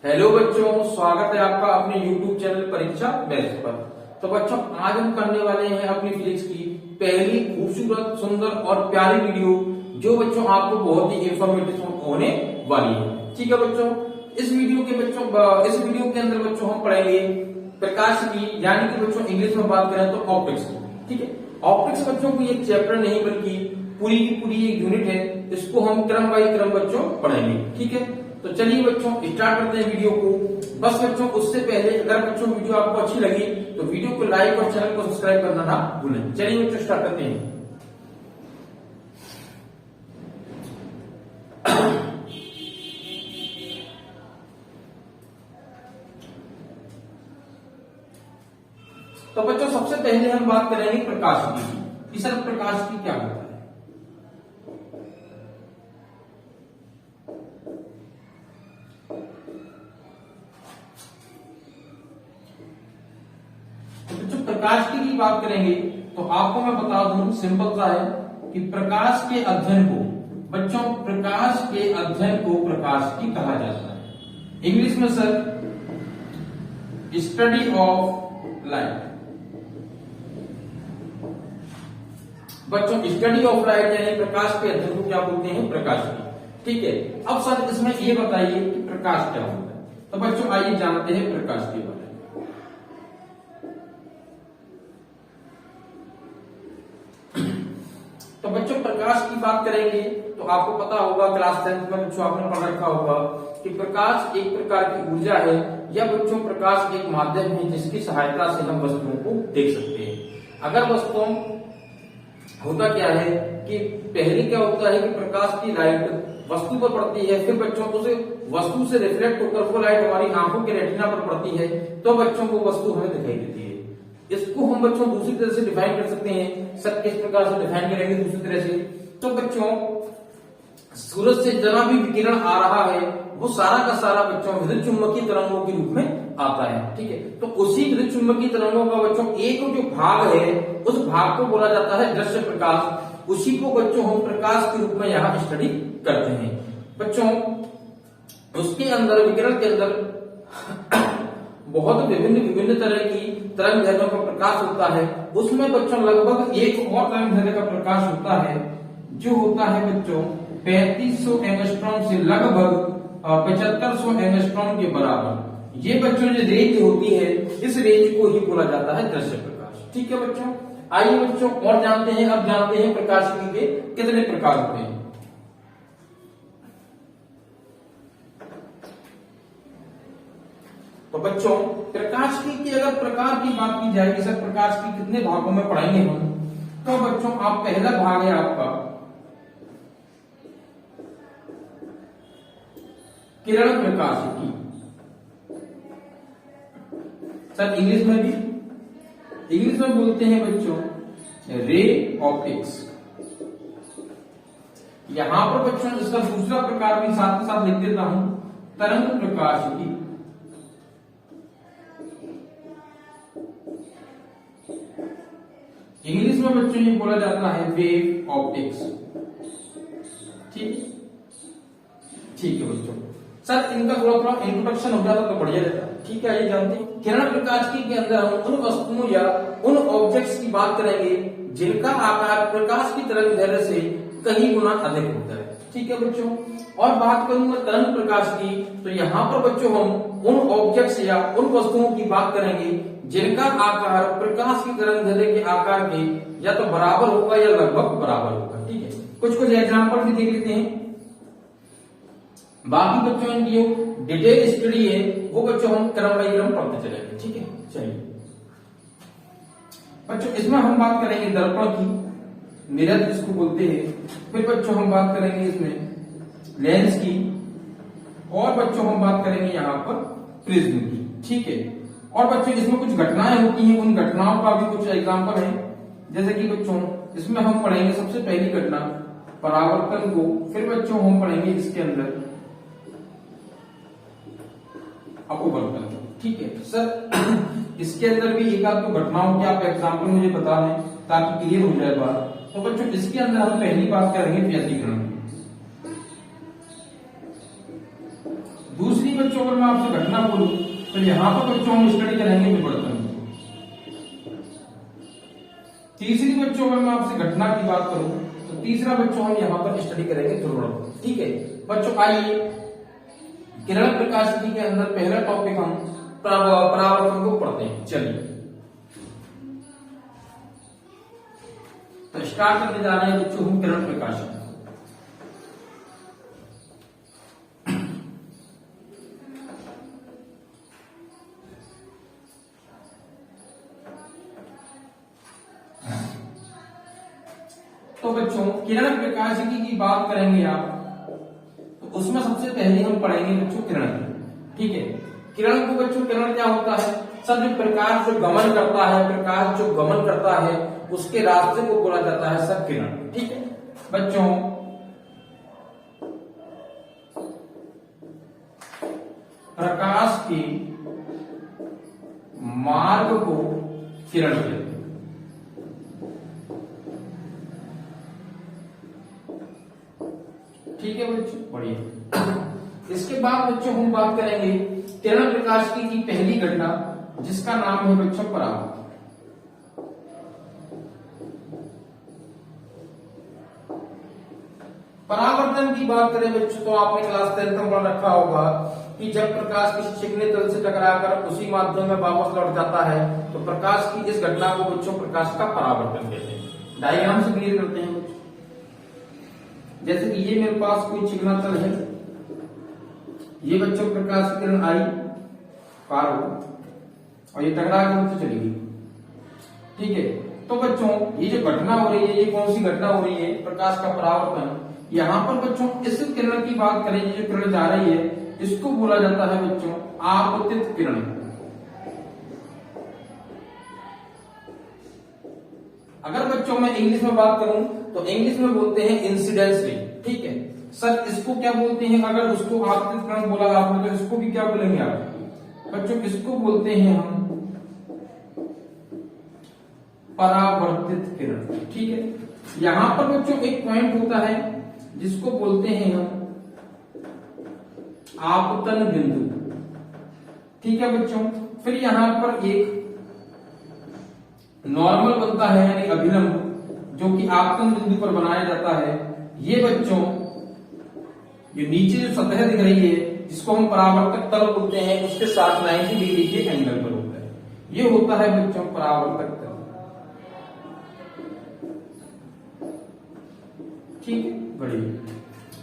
Hello बच्चों, स्वागत है आपका अपने YouTube चैनल परीक्षा बेस्ट पर। तो बच्चों, आज हम करने वाले हैं अपनी फिजिक्स की पहली खूबसूरत, सुंदर और प्यारी वीडियो, जो बच्चों आपको बहुत ही इंफॉर्मेटिव होने वाली है। ठीक है बच्चों, इस वीडियो के अंदर बच्चों हम पढ़ेंगे प्रकाश की, यानी कि बच्चों इंग्लिश में बात करें तो ऑप्टिक्स की। ठीक है, ऑप्टिक्स बच्चों कोई एक चैप्टर नहीं बल्कि पूरी की पूरी एक यूनिट है। इसको हम क्रम बाई क्रम बच्चों पढ़ेंगे। ठीक है, तो चलिए बच्चों स्टार्ट करते हैं वीडियो को। बस बच्चों उससे पहले अगर बच्चों वीडियो आपको अच्छी लगी तो वीडियो को लाइक और चैनल को सब्सक्राइब करना ना भूलें। चलिए बच्चों स्टार्ट करते हैं। तो बच्चों सबसे पहले हम बात करेंगे प्रकाश की। सर प्रकाश की क्या होता है? प्रकाश की बात करेंगे तो आपको मैं बता दूं, सिंपल सा है कि प्रकाश के अध्ययन को बच्चों प्रकाश के अध्ययन को प्रकाश की कहा जाता है। इंग्लिश में सर स्टडी ऑफ लाइट। बच्चों स्टडी ऑफ लाइट यानी प्रकाश के अध्ययन को क्या बोलते हैं? प्रकाश की। ठीक है, अब सर इसमें ये बताइए कि प्रकाश क्या होता है। तो बच्चों आइए जानते हैं प्रकाश के बारे में। तो बच्चों प्रकाश की बात करेंगे तो आपको पता होगा, क्लास 10th में बच्चों आपने पढ़ रखा होगा कि प्रकाश एक प्रकार की ऊर्जा है, या बच्चों प्रकाश एक माध्यम है जिसकी सहायता से हम वस्तुओं को देख सकते हैं। अगर वस्तुओं होता क्या है कि पहले क्या होता है कि प्रकाश की लाइट वस्तु पर पड़ती है, फिर बच्चों उसे वस्तु से रिफ्लेक्ट होकर वो लाइट हमारी आंखों के रेटिना पर पड़ती है, तो बच्चों को वस्तु हमें दिखाई देती है। इसको हम बच्चों दूसरी तरह से डिफाइन कर सकते हैं। सब किस प्रकार से डिफाइन करेंगे दूसरी तरह से? तो बच्चों सूरज से जना भी विकिरण आ रहा है वो सारा का सारा बच्चों विद्युत चुंबकीय तरंगों के रूप में आता है। ठीक है, तो उसी विद्युत चुंबकीय तरंगों का बच्चों एक जो भाग है उस भाग को बोला जाता है दृश्य प्रकाश। उसी को बच्चों हम प्रकाश के रूप में यहाँ स्टडी करते हैं। बच्चों उसके अंदर विकिरण के अंदर बहुत विभिन्न तरह की तरंग दैर्ध्यों का प्रकाश होता है। उसमें बच्चों लगभग एक और तरंग दैर्ध्य का प्रकाश होता है जो होता है बच्चों 3500 एंगस्ट्रॉम से लगभग 7500 एंगस्ट्रॉम के बराबर। ये बच्चों जो रेंज होती है इस रेंज को ही बोला जाता है दृश्य प्रकाश। ठीक है बच्चों, आइए बच्चों और जानते हैं। अब जानते हैं प्रकाश के कितने प्रकार होते हैं। तो बच्चों प्रकाश की अगर प्रकार की बात की जाए कि सर प्रकाश की कितने भागों में पढ़ाएंगे हम, तो बच्चों आप पहला भाग है आपका किरण प्रकाश की। सर इंग्लिश में बोलते हैं बच्चों रे ऑप्टिक्स। यहां पर बच्चों इसका दूसरा प्रकार भी साथ के साथ लिख देता हूं, तरंग प्रकाश की। इंग्लिश में बच्चों ये बोला जाता है वेव ऑप्टिक्स। ठीक है बच्चों, सर इनका थोड़ा इंट्रोडक्शन हो जाता तो बढ़िया रहता। ठीक है, ये जानते हैं किरण प्रकाश की के अंदर हम उन वस्तुओं या उन ऑब्जेक्ट्स की बात करेंगे जिनका आकार प्रकाश की तरंग दैर्ध्य से कई गुना अधिक होता है। ठीक है बच्चों, और बात करूंगा तरंग प्रकाश की, तो यहाँ पर बच्चों हम उन ऑब्जेक्ट्स या उन वस्तुओं की बात करेंगे जिनका आकार प्रकाश की तरंग दैर्ध्य के आकार के या तो बराबर होगा या लगभग बराबर होगा। ठीक है, कुछ एग्जाम्पल भी देख लेते हैं। बाकी बच्चों इनकी जो डिटेल स्टडी है वो बच्चों हम क्रम बाई क्रम पढ़ते चलेंगे। ठीक है, चलिए बच्चों इसमें हम बात करेंगे दर्पण की, मिरर जिसको बोलते हैं। फिर बच्चों हम बात करेंगे इसमें लेंस की, और बच्चों हम बात करेंगे यहाँ पर प्रिज्म की। ठीक है, और बच्चों इसमें कुछ घटनाएं होती हैं, उन घटनाओं का भी कुछ एग्जाम्पल है। जैसे कि बच्चों इसमें हम पढ़ेंगे सबसे पहली घटना परावर्तन को, फिर बच्चों हम पढ़ेंगे इसके अंदर अपवर्तन। ठीक है सर, इसके अंदर भी एक आध घटनाओं के आप एग्जाम्पल मुझे बता दें ताकि क्लियर हो जाए बात। तो बच्चों इसके अंदर हम पहली बात करेंगे व्यतिकरण। दूसरी बच्चों अगर मैं आपसे घटना बोलूं तो यहाँ पर बच्चों हम स्टडी करेंगे विवर्तन। तीसरी बच्चों अगर मैं आपसे घटना की बात करूं तो तीसरा बच्चों हम यहाँ पर स्टडी करेंगे ध्रुवण। ठीक है बच्चों, आइए किरण प्रकाशिकी के अंदर पहला टॉपिक हम परावर्तन को पढ़ते हैं। चलिए तो स्टार्ट करने जा रहे हैं बच्चों हम किरण प्रकाशन। तो बच्चों किरण प्रकाशिकी की बात करेंगे आप तो उसमें सबसे पहले हम पढ़ेंगे बच्चों किरण। ठीक है, किरण को बच्चों किरण क्या होता है? सर जो प्रकाश जो गमन करता है, प्रकाश जो गमन करता है उसके रास्ते को बोला जाता है सर किरण। ठीक है बच्चों, प्रकाश के मार्ग को किरण कहते हैं। ठीक है बच्चों, बढ़िया। इसके बाद बच्चों हम बात करेंगे किरण प्रकाशिकी की पहली घटना जिसका नाम है बच्चों परावर्तन। परावर्तन की बात करें बच्चों तो आपने क्लास 10 में पढ़ रखा होगा कि जब प्रकाश किसी चिकने तल से टकराकर उसी माध्यम में वापस लौट जाता है तो प्रकाश की इस घटना को बच्चों प्रकाश का परावर्तन कहते हैं। डायग्राम से क्लियर करते हैं बच्चों। जैसे कि ये मेरे पास कोई चिकना तल है, ये बच्चों प्रकाश की किरण आई पार हो और ये टकरा के मुझसे चली गई। ठीक है, तो बच्चों ये जो घटना हो रही है ये कौन सी घटना हो रही है? प्रकाश का परावर्तन। यहाँ पर बच्चों इस किरण की बात करें, ये जो किरण जा रही है इसको बोला जाता है बच्चों आपतित किरण। अगर बच्चों मैं इंग्लिश में बात करूं तो इंग्लिश में बोलते हैं इंसिडेंस रे। ठीक है सर, इसको क्या बोलते हैं? अगर उसको आपतित किरण बोला आपने तो इसको भी क्या बोलेंगे आप बच्चों? इसको बोलते हैं हम परावर्तित किरण। ठीक है, यहां पर बच्चों एक पॉइंट होता है जिसको बोलते हैं हम आपतन बिंदु। ठीक है बच्चों, फिर यहां पर एक नॉर्मल बनता है यानी अभिलंब जो कि आपतन बिंदु पर बनाया जाता है। ये बच्चों ये नीचे जो सतह दिख रही है जिसको हम परावर्तक तल बोलते हैं उसके साथ 90 डिग्री के एंगल पर होता है। ये होता है बच्चों परावर्तक तल। ठीक है, बढ़िया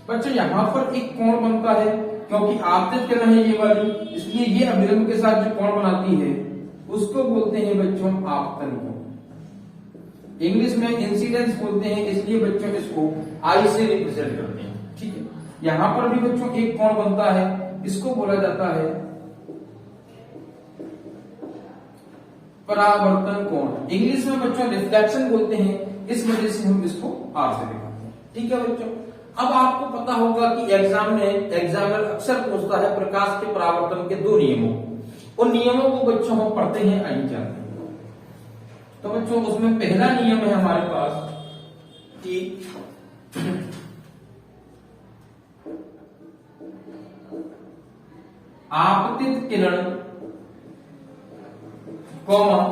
बच्चों, यहां पर एक कोण बनता है क्योंकि आपतित किरण है ये वाली, इसलिए ये अभिलंब के साथ जो कोण बनाती है उसको बोलते हैं बच्चों आपतन कोण। इंग्लिश में इंसिडेंस बोलते हैं, इसलिए बच्चों इसको आई से रिप्रेजेंट करते हैं। ठीक है, यहां पर भी बच्चों एक कोण बनता है, इसको बोला जाता है परावर्तन कोण। इंग्लिश में बच्चों रिफ्लेक्शन बोलते हैं, इस वजह से हम इसको आर से दिखाते हैं। ठीक है बच्चों, अब आपको पता होगा कि एग्जामिनर अक्सर पूछता है प्रकाश के परावर्तन के 2 नियमों। उन नियमों को बच्चों हम पढ़ते हैं, आइए जानते हैं। तो बच्चों उसमें पहला नियम है हमारे पास कि आपतित किरण कॉमा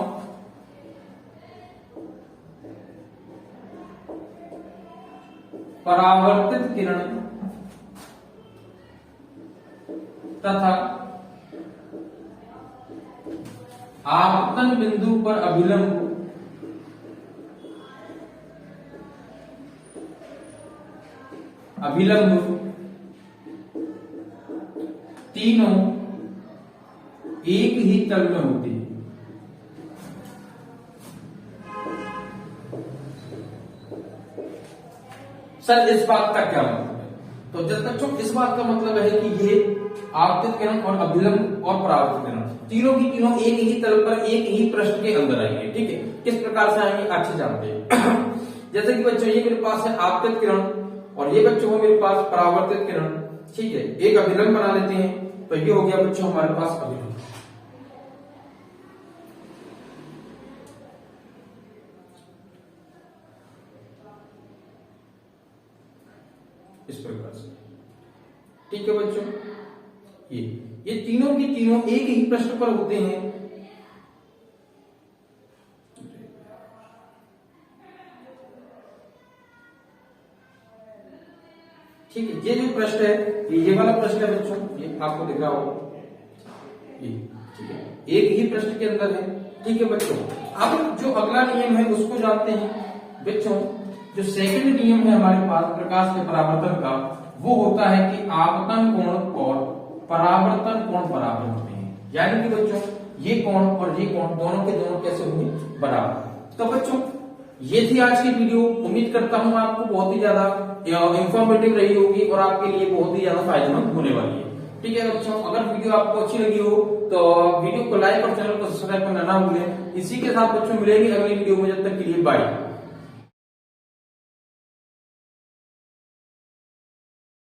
परावर्तित किरण तथा आपतन बिंदु पर अभिलंब तीनों एक ही तल में होते हैं। सर इस बात का क्या मतलब है? तो जब बच्चों इस बात का मतलब है कि ये आपतित किरण और अभिलंब और परावर्तित किरण तीनों की तीनों एक ही तल पर एक ही पृष्ठ के अंदर आएंगे। ठीक है, किस प्रकार से आएंगे अच्छे जानते हैं। जैसे कि बच्चों ये मेरे पास है आपतित किरण और ये बच्चों को मेरे पास परावर्तित किरण। ठीक है, एक अभिलंब बना लेते हैं तो ये हो गया बच्चों हमारे पास अभिलंब। इस प्रकार से। ठीक है बच्चों, ये ये तीनों की तीनों एक ही प्रश्न पर होते हैं। ठीक है, ये जो प्रश्न है ये वाला प्रश्न है बच्चों, ये आपको दिख रहा होगा, ये ठीक है, एक ही प्रश्न के अंदर है। ठीक है बच्चों, अब जो अगला नियम है उसको जानते हैं बच्चों। जो सेकंड नियम है हमारे पास प्रकाश के परावर्तन का, वो होता है कि आपतन कोण और परावर्तन कोण बराबर होते हैं। यानी कि बच्चों ये कोण और ये कोण दोनों के दोनों कैसे होंगे, बराबर। तो बच्चों ये थी आज की वीडियो। उम्मीद करता हूं आपको बहुत ही ज्यादा इंफॉर्मेटिव रही होगी और आपके लिए बहुत ही ज्यादा फायदेमंद होने वाली है। ठीक है बच्चों, अगर वीडियो आपको अच्छी लगी हो तो वीडियो को लाइक और चैनल को सब्सक्राइब करना ना भूलें। इसी के साथ बच्चों मिलेंगे अगली वीडियो में, जब तक के लिए बाय।